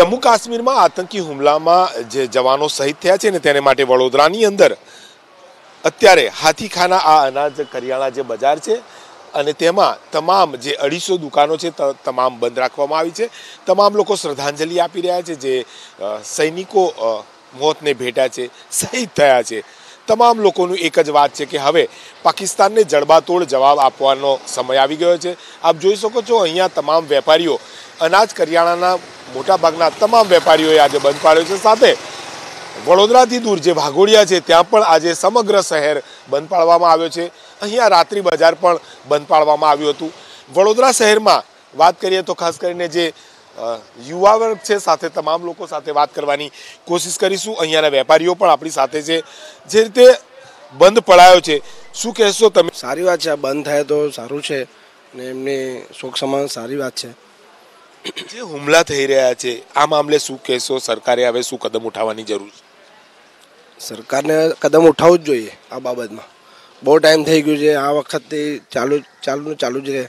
जम्मू काश्मीर में आतंकी हुमला में जे जवानों शहीद थया छे ने तेने माटे वडोदरानी अंदर अत्यारे हाथीखाना आ अनाज करियाणा जे बजार छे અને તેમાં તમામ જે 250 દુકાનો છે તમામ બંધ રાખવામાં આવી છે। તમામ લોકો શ્રદ્ધાંજલિ આપી રહ્યા છે જે સૈનિકો મોતને ભેટ્યા છે, શહીદ થયા છે। તમામ લોકોનું એક જ વાત છે કે હવે પાકિસ્તાનને જડબાતોડ જવાબ આપવાનો સમય આવી ગયો છે। આપ જોઈ શકો છો અહીંયા તમામ વેપારીઓ અનાજ કરિયાણાના મોટાભાગના તમામ વેપારીઓએ આજે બંધ પાડ્યો છે। સાથે વડોદરાથી દૂર જે ભાગોળિયા છે ત્યાં પણ આજે સમગ્ર શહેર બંધ પાડવામાં આવ્યો છે। અહીંયા રાત્રિ બજાર પણ બંધ પાડવામાં આવ્યું હતું। વડોદરા શહેરમાં વાત કરીએ તો ખાસ કરીને જે યુવા વર્ગ છે સાથે તમામ લોકો સાથે વાત કરવાની કોશિશ કરીશું। અહીંયાના વેપારીઓ પણ આપણી સાથે છે। જે રીતે બંધ પડાયો છે શું કહેશો તમે? સારી વાત છે, બંધ થાય તો સારું છે ને એમની શોક સમાન સારી વાત છે। જે હુમલા થઈ રહ્યા છે આ મામલે શું કહેશો? સરકારે હવે શું કદમ ઉઠાવવાની જરૂર છે? સરકારને કદમ ઉઠાવવું જ જોઈએ આ બાબતમાં। બહુ ટાઈમ થઈ ગયું છે, આ વખતથી ચાલુ જ રહે।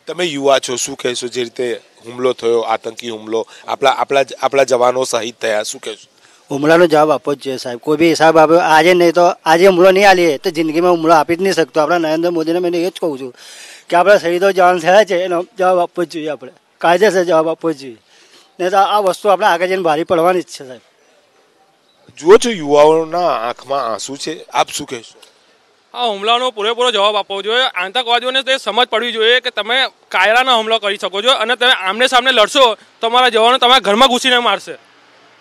તમે યુવા છો, શું કહેશો? જે રીતે હુમલો થયો, આતંકી હુમલો, આપણા જવાનો શહીદ થયા, શું કહેશો? હુમલાનો જવાબ આપવો જ જોઈએ સાહેબ। કોઈ બી હિસાબ આપ્યો આજે નહીં તો આજે હુમલો નહીં આલીએ તો જિંદગીમાં હુમલો આપી જ નહીં શકતો। આપણા નરેન્દ્ર મોદીને મેં એ જ કહું છું કે આપણા શહીદો જવાન થયા છે એનો જવાબ આપવો જ જોઈએ। આપણે કાયદેસર જવાબ આપવો જ જોઈએ, નહીં તો આ વસ્તુ આપણે આગળ જઈને ભારી પડવાની જ છે સાહેબ। જુઓ છો યુવાઓના આંખમાં આંસુ છે, આપ શું કહેશો? આ હુમલાનો પૂરેપૂરો જવાબ આપવો જોઈએ। આતંકવાદીઓને તે સમજ પડવી જોઈએ કે તમે કાયરાનો હુમલો કરી શકો છો અને તમે આમને સામને લડશો તો તમારા જવાનો તમારા ઘરમાં ઘૂસીને મારશે।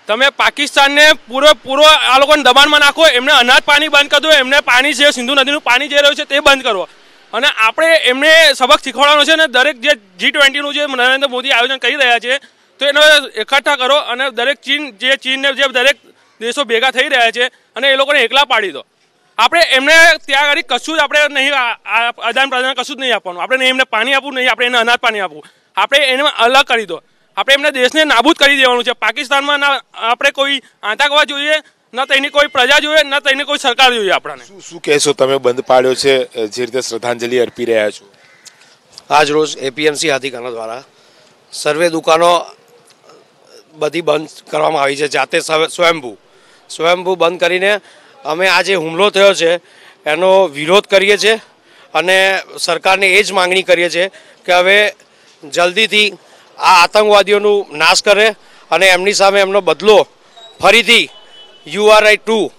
તમે પાકિસ્તાનને પૂરો આ લોકોને દબાણમાં નાખો, એમને અનાજ પાણી બંધ કરી દો, એમને પાણી જે સિંધુ નદીનું પાણી જઈ રહ્યું છે તે બંધ કરો અને આપણે એમને સબક શીખવાડવાનો છે। ને દરેક જે G20નું જે નરેન્દ્ર મોદી આયોજન કરી રહ્યા છે તો એનો એકઠા કરો અને દરેક ચીનને જે દરેક દેશો ભેગા થઈ રહ્યા છે અને એ લોકોને એકલા પાડી દો। આપણે એમને ત્યાં આગળ કશું જ આપણે નહીં આદાન પ્રદાન કશું જ નહીં આપવાનું। આપણે નહીં એમને પાણી આપવું, નહીં આપણે એને અનાજ પાણી આપવું, આપણે એને અલગ કરી દો। આપણે એમને દેશને નાબૂદ કરી દેવાનું છે। પાકિસ્તાનમાં ના આપણે કોઈ આતંકવાદ જોઈએ, ન તો એની કોઈ પ્રજા જોઈએ, ન તો એની કોઈ સરકાર જોઈએ। આપણને શું કહેશો? તમે બંધ પાડ્યો છે, જે રીતે શ્રદ્ધાંજલિ અર્પી રહ્યા છો? આજ રોજ એપીએમસી હાથીખાના દ્વારા સર્વે દુકાનો બધી બંધ કરવામાં આવી છે। જાતે સ્વયંભૂ બંધ કરીને અમે આ જે હુમલો થયો છે એનો વિરોધ કરીએ છીએ અને સરકારને એ જ માંગણી કરીએ છીએ કે હવે જલ્દીથી આ આતંકવાદીઓનું નાશ કરે અને એમની સામે એમનો બદલો ફરીથી URI-2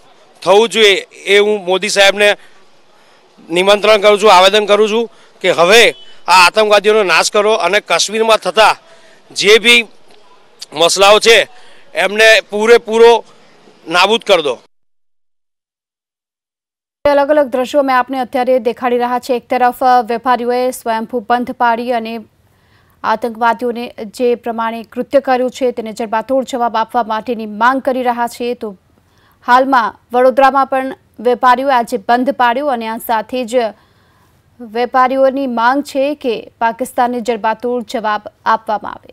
થવું જોઈએ। એ હું મોદી સાહેબને નિમંત્રણ કરું છું, આવેદન કરું છું કે હવે આ આતંકવાદીઓનો નાશ કરો અને કાશ્મીરમાં થતા જે બી મસલાઓ છે એમને પૂરેપૂરો નાબૂદ કરી દો। अलग अलग दृश्यों में आपने अत्यारे देखाड़ी रहा है। एक तरफ वेपारीओए स्वयंभू बंध पाड़ी अने आतंकवादीओने जे प्रमाणे कृत्य कर्युं छे तेने जड़बातोड़ जवाब आपवा माटेनी मांग करी रहा छे। तो हालमां वडोदरामां पण वेपारीओए आज बंध पाड्यो अने आ साथे ज वेपारीओनी मांग छे के पाकिस्तानने जड़बातोड़ जवाब आपवामां आवे।